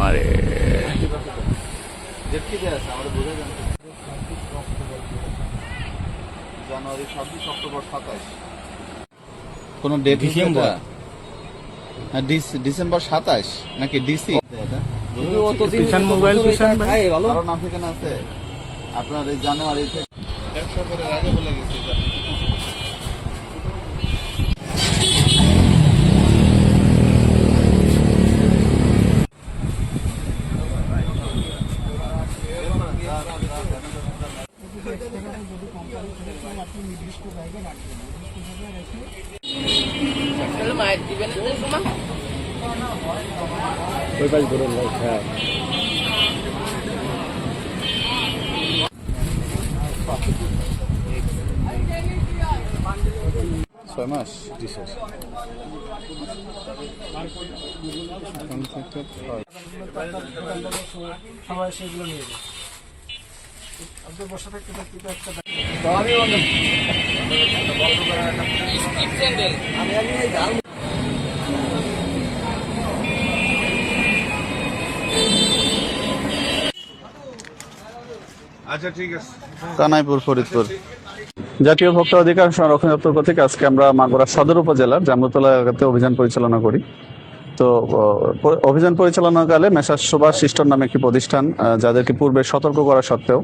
আরে জানুয়ারি 26 অক্টোবর 27 কোন date December December 27 নাকি ডিসি পিছন মোবাইল পিছন ভাই কারো নাম ঠিকানা আছে আপনার এই জানুয়ারি থেকে ব্যবসা করে আগে বলে গেছি ওই পাশ ধরুন ভাই। হ্যাঁ 6 মাস সবাই সেগুলো নিয়ে যায় আপনার বসা থাকতে থাকতে একটা আচ্ছা ঠিক আছে কানাইপুর ফরিদপুর। জাতীয় ভোক্তা অধিকার সংরক্ষণ দপ্তর কর্তৃক আজকে আমরা মাগুরা সদর উপজেলার জামরুতলা এলাকাতে অভিযান পরিচালনা করি। তো অভিযান পরিচালনাকালে মেসার্স সুভাষ ইস্টন নামে একটি প্রতিষ্ঠান যাদেরকে পূর্বে সতর্ক করা সত্ত্বেও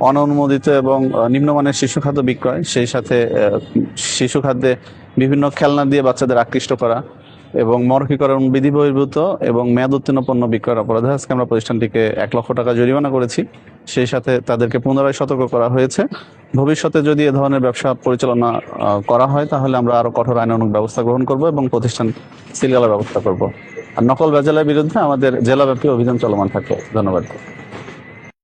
অননুমোদিত এবং নিম্নমানের শিশু খাদ্য বিক্রয়, সেই সাথে শিশু খাদ্যে বিভিন্ন খেলনা দিয়ে বাচ্চাদের আকৃষ্ট করা এবং মৌখিকরণ বিধি বহির্ভূত এবং মেয়াদ উত্তীর্ণ পণ্য বিক্রয়ের অপরাধে আজকে আমরা প্রতিষ্ঠানটিকে 1 লক্ষ টাকা জরিমানা করেছি। সেই সাথে তাদেরকে পুনরায় সতর্ক করা হয়েছে, ভবিষ্যতে যদি এ ধরনের ব্যবসা পরিচালনা করা হয় তাহলে আমরা আরো কঠোর আইনানুগ ব্যবস্থা গ্রহণ করব এবং প্রতিষ্ঠান সিল করার ব্যবস্থা করব। আর নকল ভেজালের বিরুদ্ধে আমাদের জেলাব্যাপী অভিযান চলমান থাকে। ধন্যবাদ।